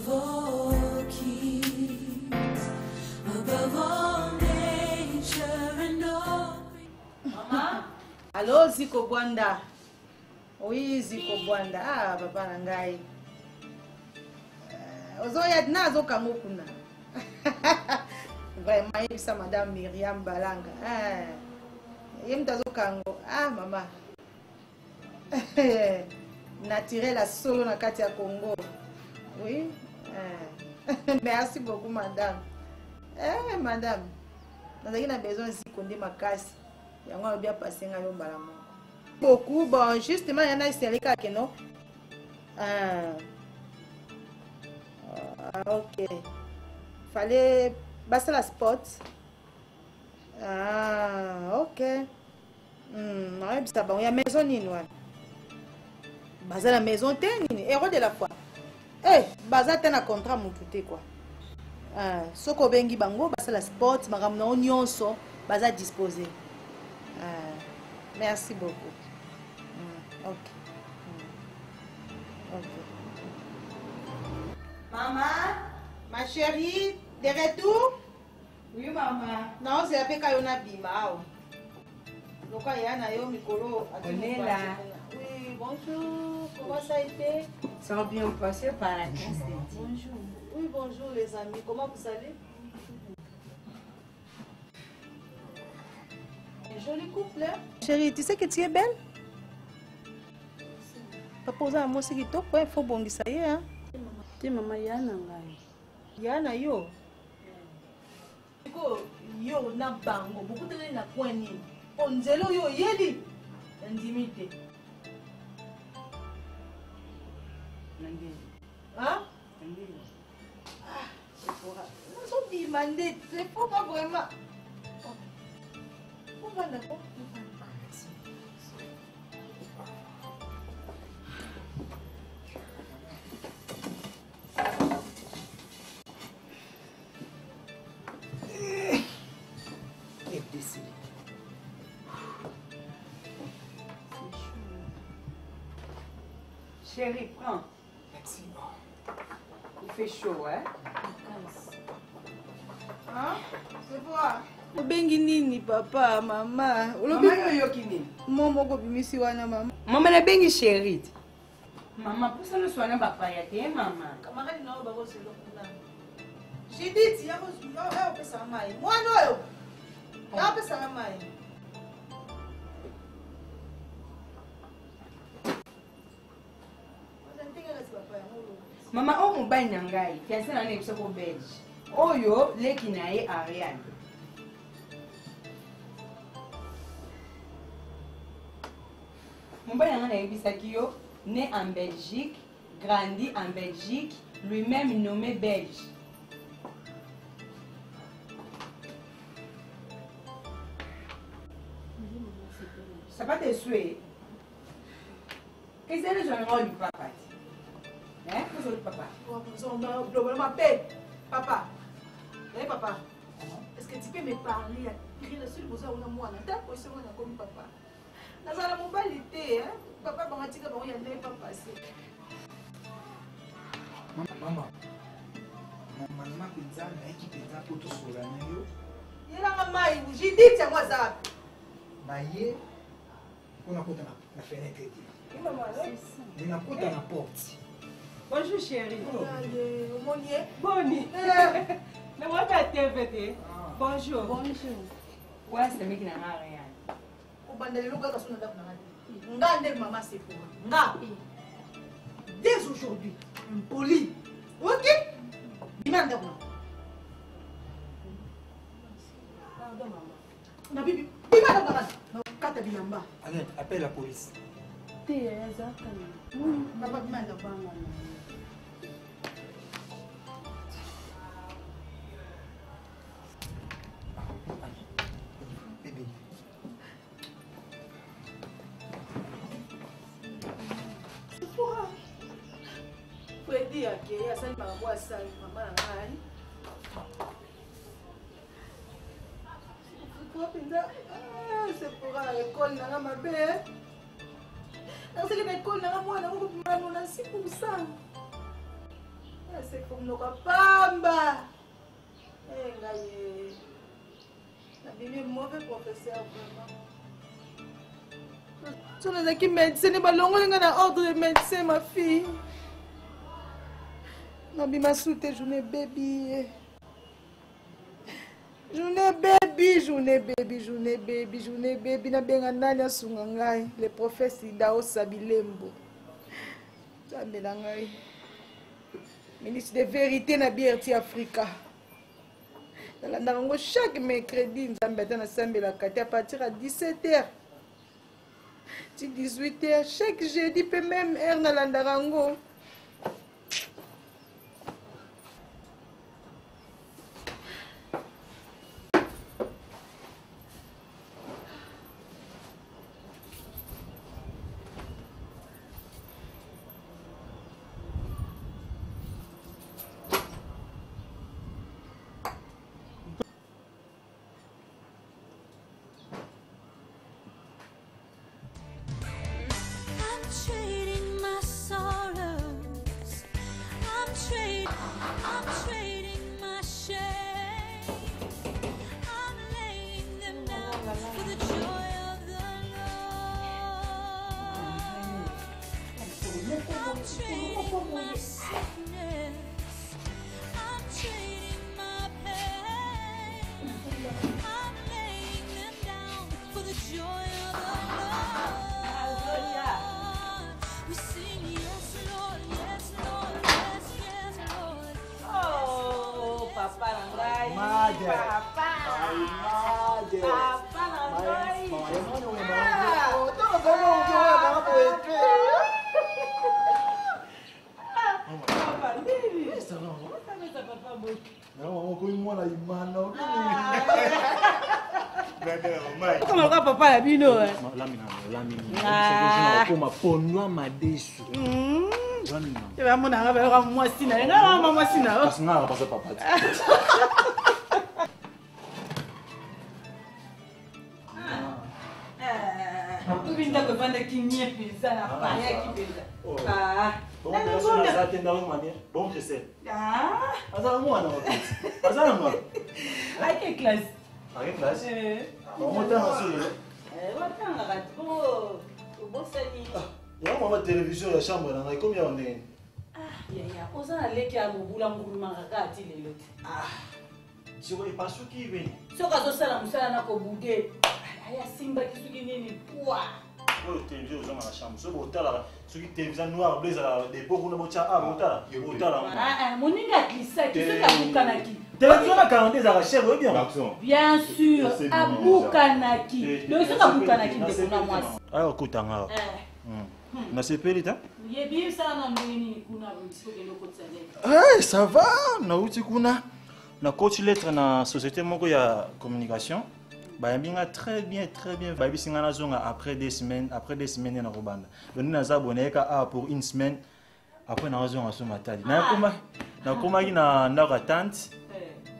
above all kings, above all nature and all. Maman? Allô, Ziko Bwanda. Oui, Ziko Bwanda. Ah, papa Nangai. Ozoya nazo kango kuna. Vraiment, il ça madame Myriam Balanga. Ah. Yem tazo kango. Ah, maman. Naturel à solo na kati ya Congo. Oui. Merci beaucoup, madame. Madame. Nous avons besoin de Ziko makasi. Yango a bien passé ngalo balamo. Beaucoup bon justement il y en a ici que non. OK. Fallait passer la sport. OK. Ouais, ça bon, il y a maison ni noir. Baza la maison tenini héros de la foi. Baza tena contrat mututé quoi. Soko bengi bango basa la sport makamna onyonso baza disposé. Merci beaucoup. OK. OK. Maman, ma chérie, de retour? Oui, maman. Non, c'est après qu'il y a bima. Donc, il y a yo mikolo. On est là. Oui, bonjour. Comment ça a été? Ça va bien passer par la classe. Bonjour. Oui, bonjour les amis. Comment vous allez? Joli couple, hein? Chérie, tu sais que tu es belle? Papa, vous avez un mot qui top, il faut bon ça y est, hein? Tu maman yana ngai. Yana yo. Yo na bango, beaucoup de na kwani. Onzelo yo yeli. Indimité. Nangé. Hein? Nangé. C'est pour ça. Nous sommes demandés, c'est pas vraiment. On va d'accord. Chérie, prends. Merci. Il fait chaud, hein? Hein? C'est quoi? Obengi nini papa, mama? Maman yo kini. Momo ko bimisi wana mama. Maman na bengi chérie. Maman, pour ça nous soignons papa ya te maman. Camarade na ba ko selo kuna. Jidit ya ko yo pesa mai. Mwana yo. Ya pesa mai. Maman, on mobile nangai. Fiancé na nebiso ko belge. Oyo leki na ye Ariane. Mobile nanga yebisaki yo né en Belgique, grandi en Belgique, lui-même nommé belge. Ça va te souhaiter. Qu'est-ce que c'est le rôle du papa? Hein? Qu'est-ce que c'est le papa? Papa. Eh papa. Est-ce que tu peux me parler? Il y a seul besoin de moi. T'as pas besoin de comme papa. Dans la mobilité, hein? Papa, comment tu vas y aller pas passer? Maman. Maman pizza na équipe pizza pour tout sur la nayo. Il y a la maille, j'ai dit c'est moi ça. Na ye on a côté na fenêtre. On a côté na porte. Bonjour chérie. Monier. Boni. Mais moi t'as TVT. Bonjour. Bonjour. Ouais, c'est mec qui n'a rien. Au bandel le gars sur la Ngande maman c'est pour moi. Dès aujourd'hui, impoli. OK? Demande moi. Pardon maman. Na bibi, demande maman. Na kata binamba. Allez, appelle la police. T'es exactement. Papa demande maman. Bébé. Freddy akeye asali makambo asali mama na ngai. C'est pour l'école na mabe. Nasali na école na mwana ngo bimano na 6%. c'est comme nous pamba. Eh ngaye. Na bimi mauvais professeur vraiment. Tu n'as qui médecin ba longo na ordre de médecin ma fille. Na bima soute journée baby. Journée baby na benga nani asunga ngai le professeur Dao Sabilembo. Tambela ngai. Ministre de vérité na BRT Africa. Dans chaque mercredi nzambe na sambela kati à partir à 17h. 18h chaque jeudi peut même heure na landarango. Trading my sorrows. I'm trading my shame. I'm laying them down for the joy of the Lord. I'm trading my sickness. I'm trading my pain. I'm laying them down for the joy of the Lord. We sing yes, Lord, yes, Lord, yes, yes, Lord. Oh, Papa Nangai. Madre. Papa. Madre. Papa Nangai. Papa nini? Papa boy. Comment ka papa la bino eh? Lamina. Comme ponwa madesu. Tu vas mon arabe là moi sina. Nga mama sina. Parce que nga pas papa. Ubinda ko vanda kinye pizza na paya kipeza. Ah. Bon, ça t'endra une manière. Bon, je sais. Ah. Azala mwana wapi? Azala mwana. Avec classe. Avec classe. Bon, on t'a rassuré. Watanga kati bo bosani. Ya mama télévision ya chambre na comme ya ndeni. Ya oza leki ya mobula nguluma kati lelo. Tu vois pas ce qui vient. Soka zo sala musala na ko bude. Aya simba kisuki nini poa. Oh, télévision dans la chambre. Ce botala, ce qui télévision noir blaze des beaux na bocha botala. Botala. Moninga klisa ki soka bukanaki. Télévision na 42 za chef bien. Bien sûr, abukanaki. Le soka bukanaki de kuna mwasi. Alors kutanga. Na sepeli ta? Yebi sana mbini kuna mtiko kendo kotsale. Eh, ça va. Na uti kuna. Na coach lettre na société moko ya communication. Bah bien très bien. Bah bisinga na zonga après 2 semaines na robanda. Le nina abonné ka pour une semaine après na zonga so matali. Na koma na ndaka tante.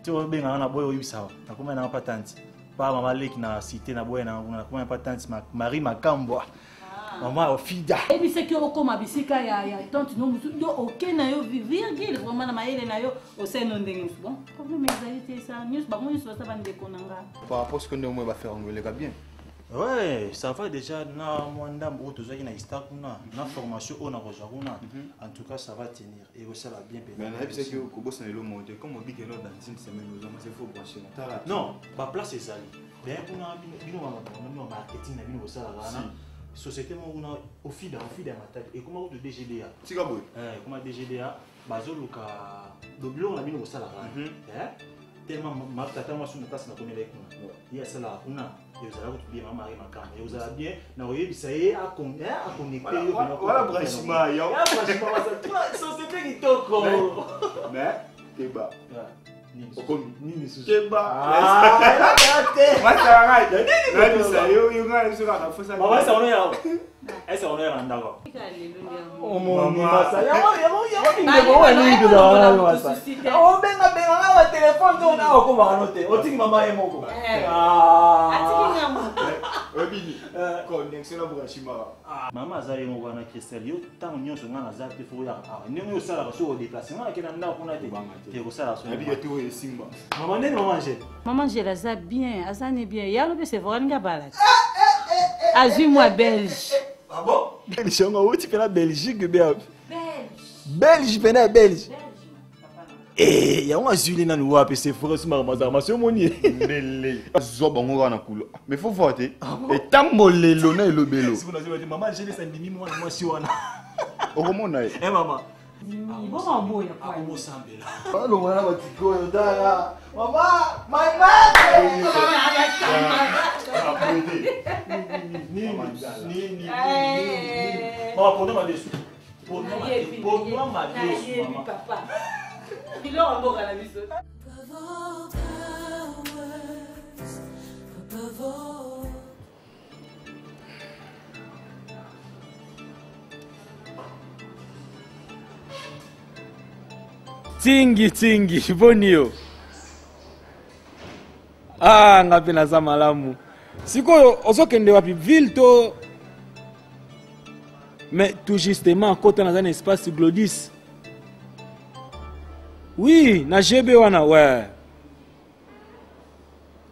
Tu benga na boyo yibisa. Na koma na pa tante. Pa mama leki na cité na boyo na koma pa tante Marie Makambwa. Maman Ofida. Et puis c'est que okoma bisika ya tante no musu do okena yo virgule vraiment na maele na yo au sein ndenge bon. Problème exalité ça news ba moi so ça ba ndeko nanga. Par rapport à ce qu'on va faire anglais bien. Ouais, ça va déjà na mwanda mboto zaki na histoire kuna na formation on a rejoint. En tout cas ça va tenir et ça va bien péter. Mais on a vu que Kobo c'est le monter comme on dit que dans une semaine nous avons c'est faux brancher. Non, pas place c'est ça. Ben kuna bino marketing na bino ça là. Société mon au fil matadi et comment de DGDA Tigaboy comment DGDA bazoluka doblo on a mis au salaire tellement matata moi sur place na connaît kuna il y a cela kuna et vous allez bien maman et makam et vous allez bien na oyebisa ye a connecter voilà branchement yo société qui toko mais Keba Nini sous Keba moi ça va là ça yo ngala so ka fosa maman ça on est ça on est en d'accord oh mon massa ya ndeko wa nini dola massa oh benga na téléphone to na ko ba note o tiki mama e moko atiki ngamu connexion na Burashima. Maman azali mo wana Christelle yo tant nyonso nga na zate fo ya ndenge osala ka so déplacement na kena ndako kuna te te ko sala so Abi to e simba. maman ndenge maman Angèle Maman Angèle aza bien, aza ne bien. Yalo be c'est vrai nga balade. Azui-moi belge. Ah bon? Belge, on a outi pena Belgique, bien. Belge. Belge, pena Belge. eh ya nga zuli na nuwa pe c'est vrai suma mazama so moni Lele. Zoba ngo na kulo. Mais faut voter. Et tambolelo na elobelo. si vous n'avez dit maman Angèle ça ndimi moi si wana Okomona e. eh maman Bon boya kwa. ako sambela Allo, wana batiko yo dala. Mama, my ni maman pour ma dessus pour ma dessus maman Papa. Il a un beau à la maison. Above all powers, above all. Tingi, bonio. Ah, ngapi naza malamu. Sikoyo, ozokende wapi ville to. Mais tout justement, quand on a un espace Glodis. Oui, na GB wana, ouais.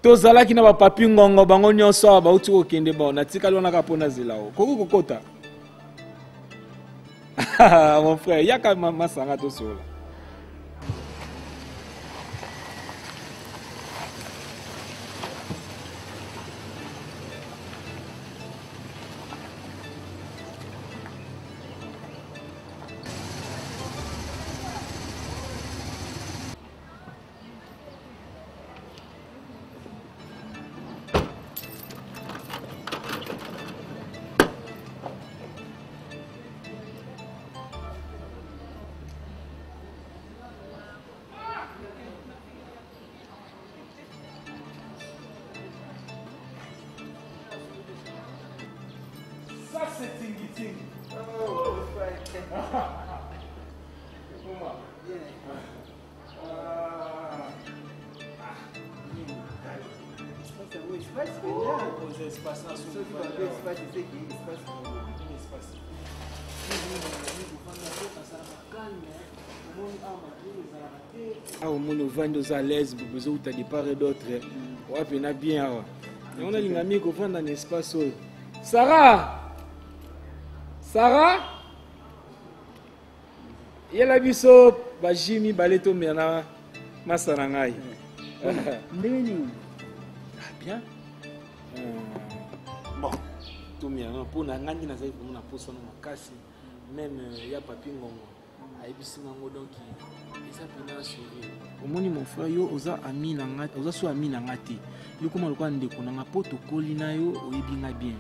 Tozalaki na ba papi ngongo bango nyonso ba uti okende ba na tikali wana ka pona zilao. Koko kokota. Mon frère, yaka mama sanga to sola. ça c'est tingi Ah, au monde vendre aux à l'aise, vous besoin de des part et d'autres. Ouais, puis na bien. On a l'ingami qu'on vend dans l'espace. Sarah! Sarah? Yela biso ba Jimmy baleto mena masarangai. Bien. Bon, tout bien. Pour na ngandi na zai pour na poso na makasi. Même ya papi ngongo. Aibisi ngongo donc ça pena suivi. Omoni mon frère yo oza ami na ngati, oza so ami na ngati. Yo comment lokwa ndeko na protocole na yo oyebinga bien.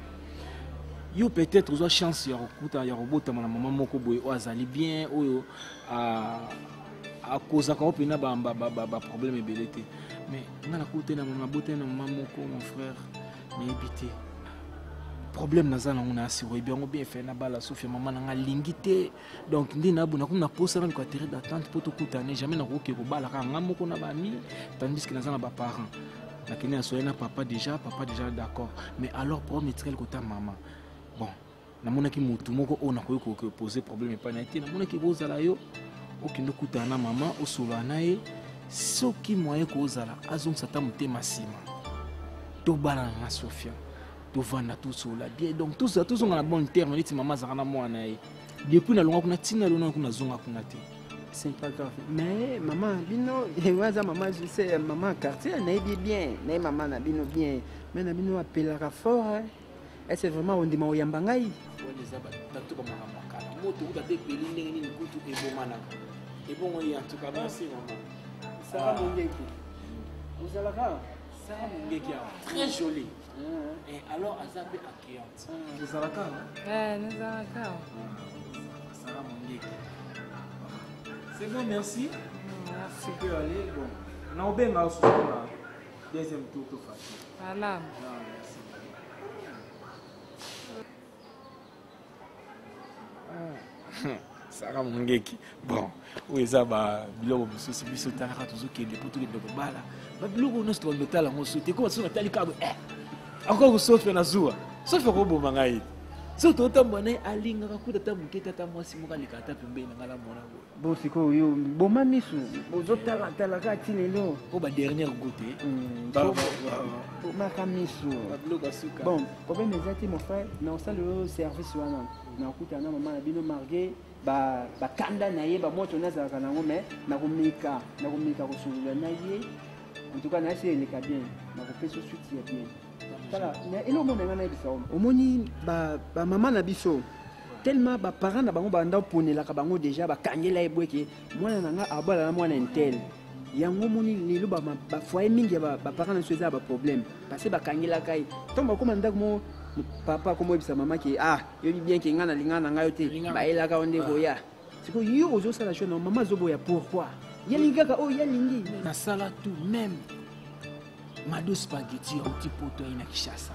Yo peut-être oza chance ya kokuta ya robota na maman moko boye o azali bien oyo a cause ka opena ba problème ebelete. Mais ngana kote na maman bote na maman moko mon frère mais éviter. Problème naza na ngona asiro bien bien fait na bala Sofia maman na lingité donc ndi na buna kuna posa na ko terre d'attente pour tout kutane jamais na ko ke ko bala ka ngamo ko na ba mi tandis que naza na ba parents na kene asoye na papa déjà d'accord mais alors pour mettre quel côté maman bon na mona ki mutu moko ona ko poser problème pas na été na mona ki bozala yo okindo kutana maman osola na ye soki moyen ko zala azon sata mutema sima to bala na Sofia to vanda tout cela bien donc tout ça on a la bonne terme dit maman zakana mwana ye depuis na longa kuna tina lona kuna zonga kuna te c'est pas grave mais maman bino waza maman je sais maman quartier na bien na maman na bino bien mais na bino appelera fort hein est-ce vraiment on dit ma oyamba ngai on les a battu comme maman kala moto uta te peli ndenge ni kutu e bomana et bon on y en tout cas merci maman ça va mon gars vous allez là ça mon gars très joli. Et alors, Azabé accueillante. Vous allez là? Ouais, nous allons là. Sarah Mongué. C'est bon, merci. Merci. Tu peux aller. Bon. On a bien mal sur la deuxième tour tout facile. Voilà. Non, merci. Sarah Mongué. Bon. Oui, ça va. Biloko biso biso talaka tozokende pour tout le bala. Ba biloko no sto ndotala ngo sote ko so natali ka encore sauf na zuwa sauf ko bomba ngai so to tamba na alinga kakuta ta muketa ta mwasi moka likata pembe na ngala mona bon siko yo boma misu bozotala tala kati lelo ko ba dernière goutte boma kamisu bon problème ezati mon frère na osala le service wana na okuta na mama na bino margué ba kanda na ye ba moto nazalaka nango mais na komika kosulula na ye en tout cas na c'est eleka bien na kopesa suite ya bien tala elo mona ngana ebisa omoni ba mama na biso tellement ba parents na bango banda ponelaka bango déjà bakangela ebweke mwana nanga abala na mwana intel yango moni lelo ba foyer mingi ba parents na soza ba problème parce que bakangela kai tomba koma ndako mo papa comme ebisa mama ki yo bien ki ngana lingana ngayo te ba elaka onde boya siko yo ozo sala chose na mama zoboya pourquoi yalingaka yalingi na sala tout même mado spaghetti au petit poto ina Kishasa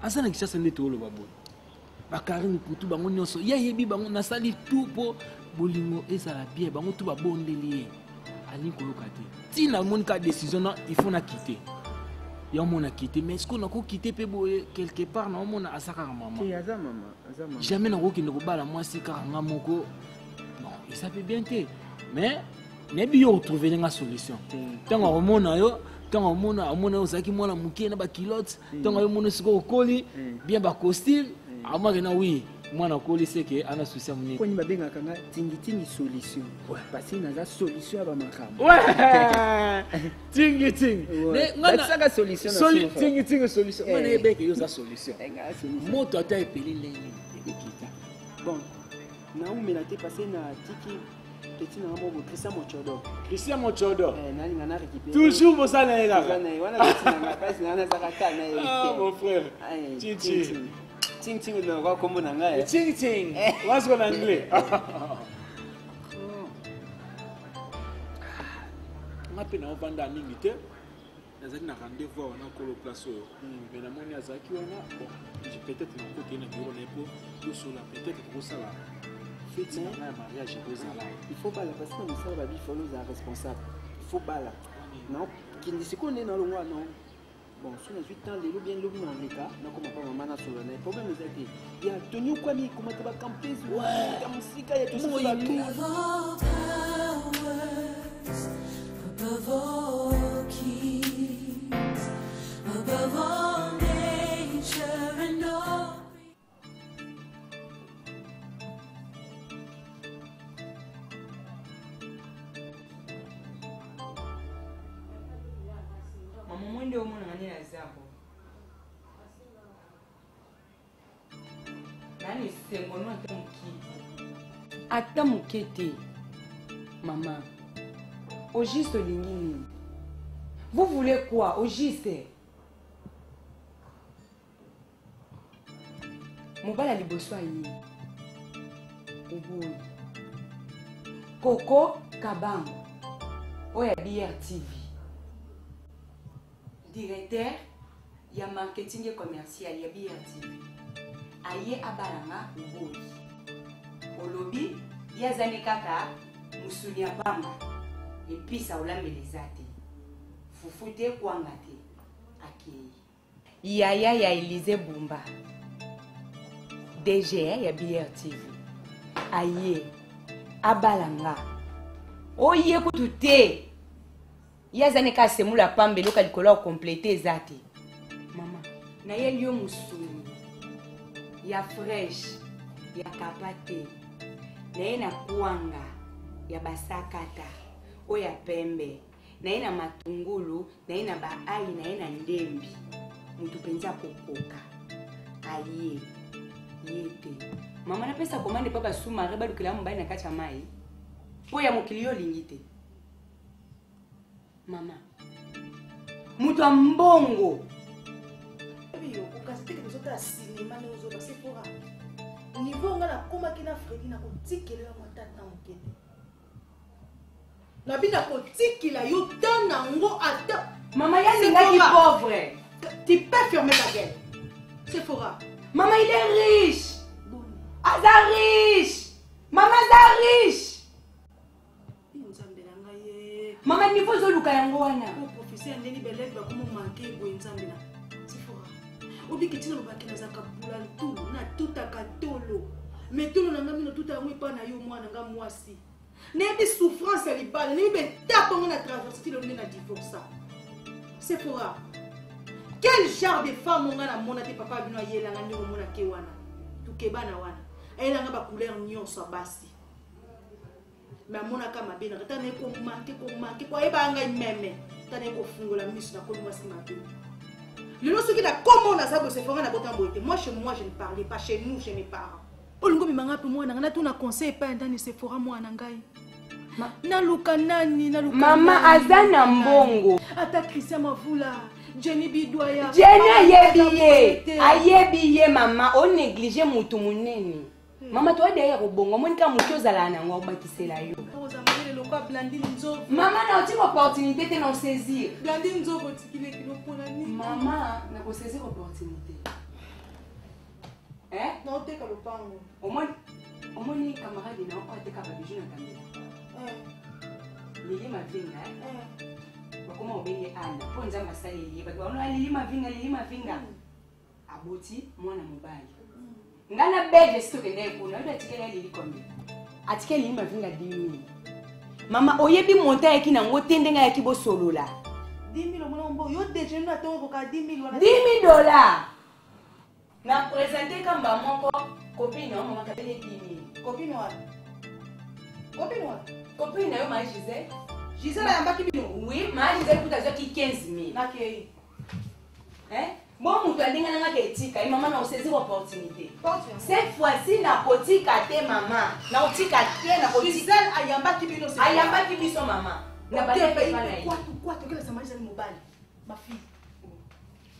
asana Kishasa nde tolo babo bakarine putu bango nyonso yebi bango na sali tout po bolingo ezala bien bango tout babondeli ali koloka te tina monika décision na il faut na quitter ya mona quitter mais est-ce qu'on a ko quitter pe boye quelque part na mona asaka maman jamais na ko kinde ko bala moi si ka nga moko bon et ça peut bien te mais nebi yo trouver une solution tango omona yo tango omona ozaki mwana mukie na ba kilote tango yo mona siko okoli bien ba costume amaka na oui mwana koli seke ana souci amuni koni babenga kanga tingi solution parce que naza solution ba makamba tingi ngana saka solution tingi solution ngana ebeke yo za solution moto ata epeli leni ekita bon na umela te passer na tiki petit na mo Christian Mochodo nani ngana récupérer toujours pour ça na ela wana petit na passe na zaka kana mon frère Chichi ting na kwa kombo na ngai ting what's en anglais ngapi na opanda mingi te nazaki na rendez-vous wana kolo place oyo mais na moni azaki wana bon je peut-être na côté na bureau na po tout sur la peut-être pour ça là fête na mariage kozala il faut bala parce que nous sommes babi faut nous responsable il faut bala non qui ne se connaît dans le mois non bon sur les 8 ans les loups bien loups dans les cas na comme pas maman na sur le problème c'est il y a tenu quoi ni comment tu vas camper comme si il y a tout ça above all kings, above all nature and all. Mama mwende omona ngani na zabo. Nani sengono ata mukete. Maman. Au juste Lingini. Vous voulez quoi? Au juste. Mobala liboswa yi. Oboy. Coco Kabango. Oya BRTV. Directeur ya marketing et commercial ya BRTV. Aye abalanga Oboy. Olobi ya zane kaka musuni ya bamba. Et puis ça oula melezate. Fufute kwangate. Akei. Yaya ya Elise Bumba. DG ya BRTV. Aye. Abalanga. Oye kutute. Yazane ka semula pambe loka likola o compléter zate. Mama, na ye liyo musuni. Ya fresh. Ya kapate. Na ye na kwanga. Ya basakata. Oya pembe na ina matungulu na ina baai na ina ndembi mtu penza kokoka aye yete mama na pesa komande papa suma reba dukila mbaye na kacha mai poya mukilio lingite mama mtu ambongo biyo ukasitiki kuzota sinema na uzo basi fora niveau ngana koma kina Fredi na kotikela matata mukete na bina kotikila yo tanango ata maman yalinga qui pauvre tu peux fermer ta gueule Sephora maman il est riche aza riche maman aza riche maman niveau zo luka yango wana professeur ndeni belève ba komo manquer bo nzambe na Sephora obi ke tina lobaki nazaka bula tout na tutaka tolo mais tolo na ngami na tuta yango epa na yo mwana nga mwasi nebi souffrance ya libala nebi betapongo na traverse ti lelo nde na divorça Sephora quel genre de femme on a na mona te papa bino ayelanga ndenge omona ke wana tukebana wana ayelanga bacouleur nyonso basi mais amonaka mabe na tana ekomanke koyeba ngai meme tana ekofungola miso na koli mwasi mabe lelo soki na komo na sabo Sephora na botambo ete moi chez moi je ne parlais pas chez nous chez mes parents olingo bimanga pe mwana ngana tuna conseil pa ndani Sephora mwana ngai naluka nani naluka mama azana mbongo ata Christian Mavula Jenny Bidwaya Jenny ayebiye mama o négligé mutu munene mama toi derrière obongo monika mutu ozala na ngo bakisela yo mama na otiko opportunité te na saisir Blandine Nzobo tikile kilo pona ni mama na ko saisir opportunité na oteka lopango omoni camarade na o ateka ba bijou na kamera Lili Mavinga bakoma obenge ana po nzamba saleli bakona Lili Mavinga aboti mwana mobali ngana bebe stoke ndai kuna ndo atikela Lili kombi atikela Lili Mavinga 10,000 mama oyebi monta yaki nango tendenga yaki bosolola 10,000 mwana mbo yo deje ndo atongo ka 10,000 wana $10,000 na présenter kamba moko copine mama kabele 10,000 copine wa copine na yo ma Gisèle yambaki bino oui ma Gisèle kuta qui 15,000 nakei bon mutu alinga nanga ke etika mama na osaisir opportunité cette fois-ci na kotika te mama na otika te na kotika Gisèle ayambaki biso mama na bale pe na quoi kela samaliza ni mobali ma fille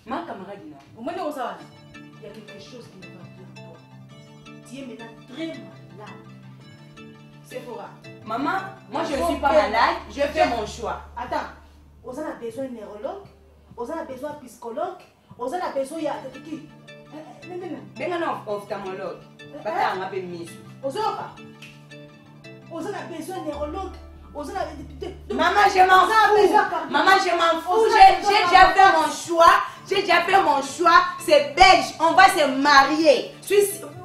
ma camarade na au moins on ça il y a quelque chose qui ne va plus en toi tu es maintenant très malade Sephora maman moi je suis pas malade je fais mon choix attends on a besoin de neurologue on a besoin de psychologue on a besoin de qui benga na ophtalmologue bata ngape miso on a besoin de neurologue maman je m'en fous maman je m'en fous j'ai déjà fait mon choix c'est belge on va se marier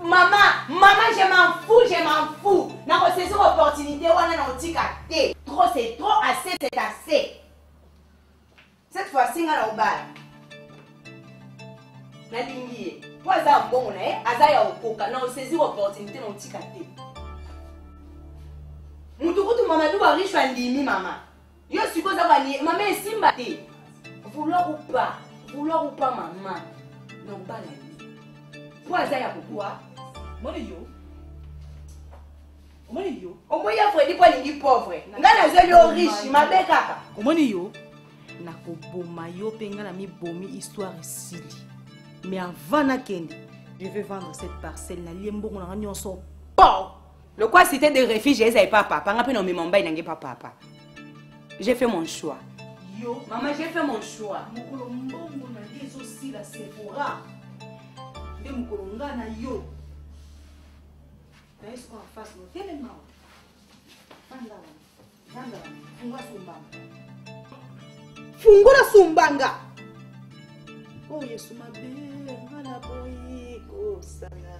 maman je m'en fous na ko saisir opportunité wana na otika te trop c'est trop assez c'est assez cette fois-ci ngala obala na lingi po aza mbongo na aza ya okoka na saisir opportunité na otika te mutu kutu mama du ba riche andimi mama yo sikoza bani mama esimba te vouloir ou pas maman na obala ni po aza ya kokwa omoni yo omoya Freddy po lingi pauvre ngana zelo riche mabe kaka omoni yo nakoboma yo pe ngana mibomi histoire esili mais avant nakende je vais vendre cette parcelle na liembongo na nyonso le quoi c'était de réfugiés ils pas papa nga pe no memamba inange papa j'ai fait mon choix yo maman j'ai fait mon choix mukolo mbongo na yeso sila Sephora de mukolo ngana yo est-ce qu'on fasse nos éléments fungula sumbanga oh yesu mabe ngana boyi kosala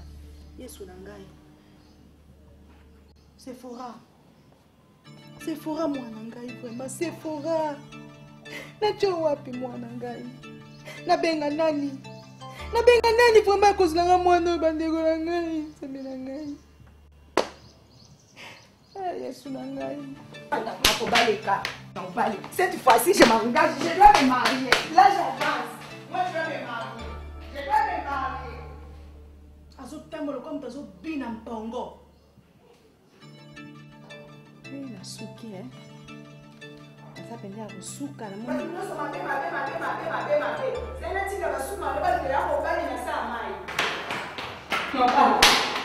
yesu na ngai Sephora mwana ngai vraiment Sephora nacho wapi mwana ngai nabenga nani vraiment kozulanga mwana bandeko na ngai sembe na ngai yesu na ngai nakobaleka cette fois-ci je m'engage je dois me marier là j'avance moi je dois me marier azotambola comme tazobina mpongo nasuki aza pende ya kosuka na moni nyonso mabe zenatika basuka aloba likela ya kobali na sa mai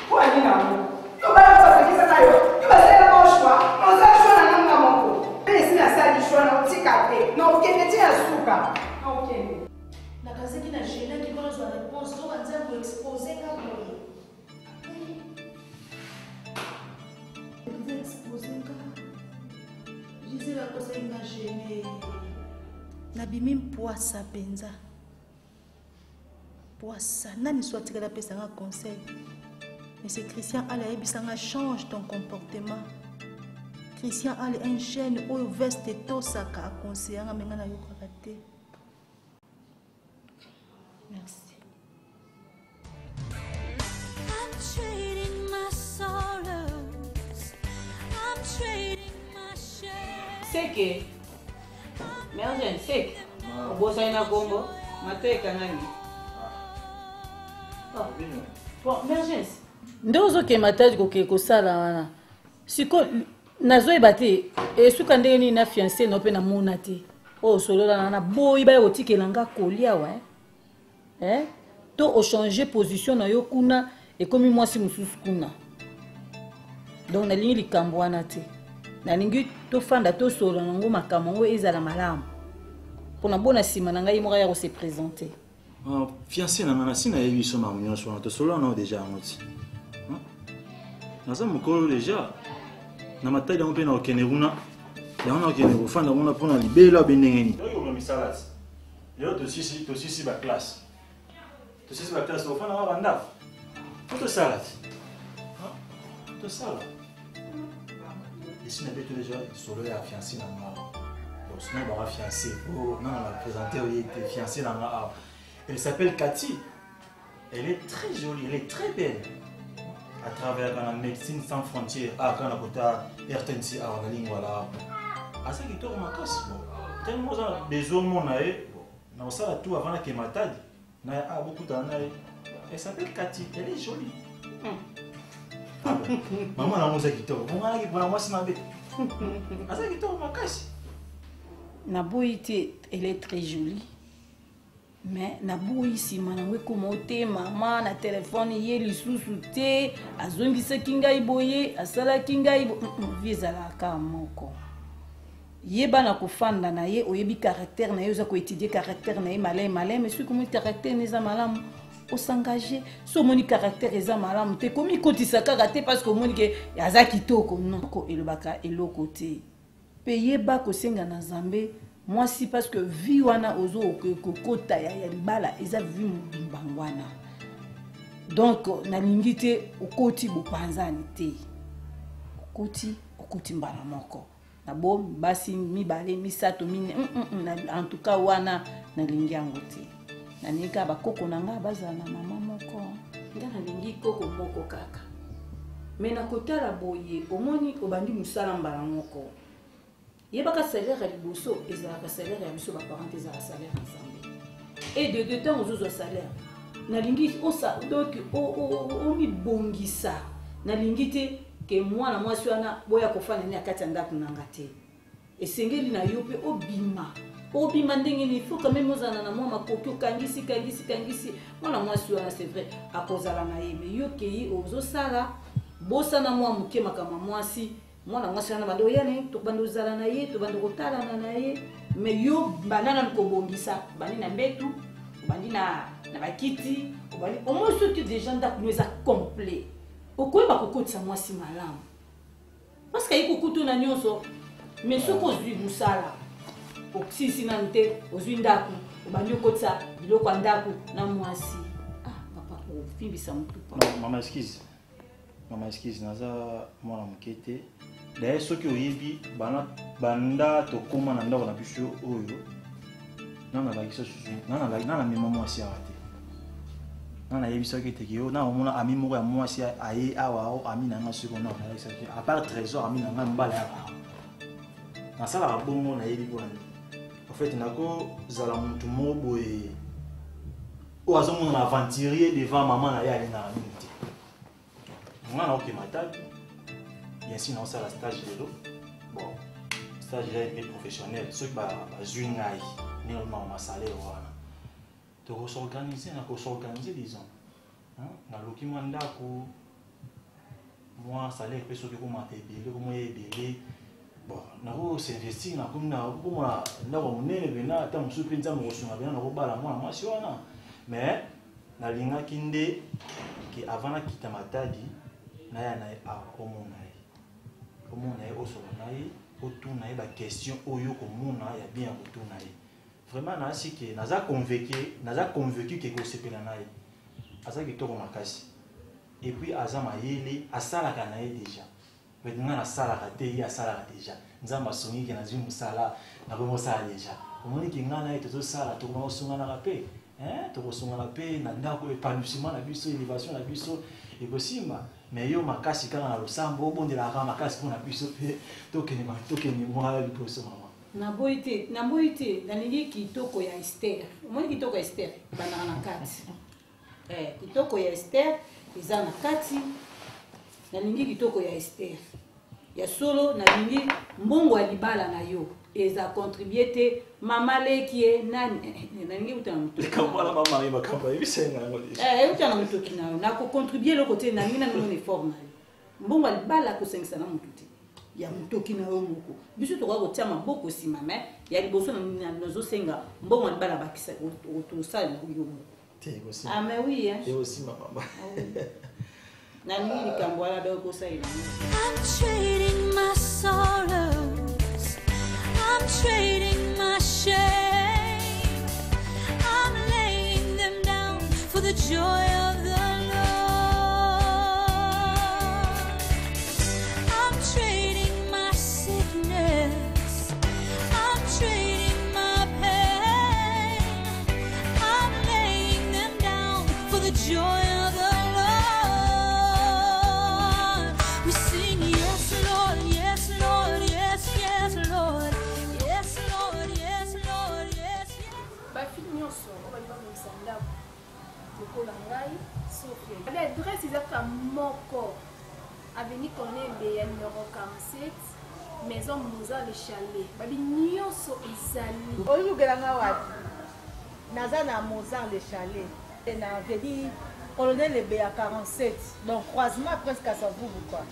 po ani nango tobala babakisa na yo yo basalela moshwa oza shwa na nanga moko mpe esi nasali shwa na otika te na okende ti ya suka na okende nakazaki na genaki mpona zwa réponse to banza koexpose nga boye Gisèle akosenga gene nabimi mpwasa mpenza poisa nani so atikala apesanga conseil. Mais c'est Christian Allé ayebisanga change ton comportement. Christian Allé un jeune oyo veste tosaka akonseyanga menga na yokaka te. Merci. I'm trading my sorrows. I'm trading my shame. C'est que Mergence, c'est que bossa ina gombo, mateka nani. Bon, Mergence. Ndozo ke matadi ko ke ko sala wana. Siko nazoyeba te esuka ndenge nini na fiancé no mpe na mona te oyo solola na boyi baya kotikela nga kolia wa to ochange position na yo kuna ekomi mwasi mosusu kuna donc nalingi likambo wana te nalingi tofanda tosolola nango makambo yango ezala malamu mpona bona nsima na ngai moko ya kose présente fiancé na nga nasi nayebi biso mamu nyonso wana tosolola nao deja yango ti naza mokolo deja na matali yango mpe na okende kuna yango na okende kofanda kuna mpona libela obe ndenge nini oyo komisala ti lelo tosisi baklasse ofanda nga bandako po tosala ti tosala esi na beto deja solo ya fiancé na nga sinon baka fiancé po nanga na présenter oye te fiancé na nga awa elle s'appelle Cathy elle est très jolie elle est très belle à travers la médecine sans frontières quand on a RTNC à la ligne voilà à ça qui tourne ma casse tellement besoin mon aïe non ça tout avant que ma taille n'a beaucoup d'années elle s'appelle Cathy elle est jolie maman la musique qui tourne on a qui pour moi c'est ma bête à ça qui tourne ma casse Naboïté elle est très jolie mais naboyi nsima nango ekoma te mama na telefone ye lisusu te azongisaki ngai boye asalaki ngai vi ezalaka moko yeba na kofanda na ye oyebi caractère na ye oza koétudie caractère na ye malai mais soki omoni caractère eza malamu osengage so omoni caractère eza malamu te komi kotisa kaka te parce que omoni ke aza kitoko non elobaka eloko te mpe yeba kosenga na Nzambe moi si parce que vie wana ozo kokota ya libala eza vie mbangwana donc nalingi te okoti bopanzani te okoti mbala moko na bo basi mibale misato mine en tout cas wana nalingi yango te naninga bakoko nanga bazala na mama moko nga nalingi koko moko kaka mais na kotala boye omoni obandi musala mbala moko yebaka salaire ya liboso ezalaka salaire ya biso baparente ezalaka salaire ensemble et de deux temps ozozwa salaire nalingi osa donc omibongisa nalingi te ke mwana mwasi wana boya kofana nini akati ya ndako nanga te esengeli na yo mpe obima ndenge nini faut quand même ozala na mwa makoki okangisi mwana mwasi wana c'est vrai akozala na ye mais yo kei ozosala bosana mwa moke makama mwasi mwana mwasi wana bando yane to bando zala na ye to bando kotala na ye mais yo banana nkobongisa bani na mbetu bandi na bakiti bani au moins ce que déjà ndako nous a complet okoyeba kokotisa mwasi malamu parce que ikukutu na nyonso mais ce qu'on dit musala oksisi na nte ozwi ndako obandi okotisa biloko ya ndako na mwasi papa ofimbisa mutu pa mama excuse naza mwana moke te d'ailleurs soki oyebi banda tokóma na ndako na biso oyo nana bakisa susu nana mema mwasi awa te nana yebisaki teke yo na omona ami moko ya mwasi aye awa o ami na nga soki ona oyebisaki à part trésor ami na nga mbala ya awa nasalaka bongo nayebi mpona en fait nakozala motu moko boye oyo azomona na aventurier devant mama na ye alingaka mingi te nga na okema tabi bien sûr naosala stage lelo bon stage ya epe professionnel soki bazwi ngai ndenge omama salaire wana tokosorganize nakosorganize disons naloki mwa ndako mwa salaire mpe soki komata ebele komoya ebele bon nakosinvestir nakomi nakomona ndako monene pena ata mosusu mpe nzambe kosunga pena nakobala mwana mwasi wana mais nalingaki nde ke avant nakita Matadi naya na ye omona ye osola na ye otuna ye baquestion oyo komona ya bien kotuna ye vraiment nasi ke naza convaincu ke kosepela na ye aza kitoko makasi et puis aza mayele asalaka na ye déjà peut-être nga nasalaka te ye asalaka déjà nzambe asongi ke nazwi mosala nakomosala déjà omoni ke nga na ye tozosala tokomakosunganaka mpe tokosungana mpe na ndako épanouissement na biso élévation na biso ekosimba mais yo makasi kaka na losambo obondelaka makasi mpona biso mpe tokende mwa liboso mama naboyi te nalingi kitoko ya Esther omoni kitoko ya Esther ebandaka na kati kitoko ya Esther eza na kati nalingi kitoko ya Esther ya solo nalingi mbongo ya libala na yo eza contribué te mama leki ye nani nalingi utana mutoki kamala mama ye makamba ebisenga yango déjà utana mutoki na yo nako contribuer loko te nalingi na mona effort na yo mbongo ya libala kosengisa na mutu te ya mutoki na yo moko biso tokoka kotia maboko nsima me ya liboso nazosenga mbongo ya libala bakisa tosala yo moko te ekosimba ah mais oui hein ekosimba mama nalingi likambo wana donc kosalela I'm trading my sorrows, I'm trading my shame, I'm laying them down for the joy of the Lord. I'm trading my sickness, I'm trading my pain, I'm laying them down for the joy of the Lord. We sing yes Lord, yes Lord, yes, yes Lord, yes Lord, yes Lord, yes, yes. bafili nyonso obalinga komisa ndako lokola ngai Sophie l'adresse ezaka moko avenue Corneille Beya numéro 47 maison Moza le Chalet babi nyonso ezali oyukelanga wapi naza na Mozart le Chalet na vedi colonel Beya 47 donc croisement presque à Savubu quoi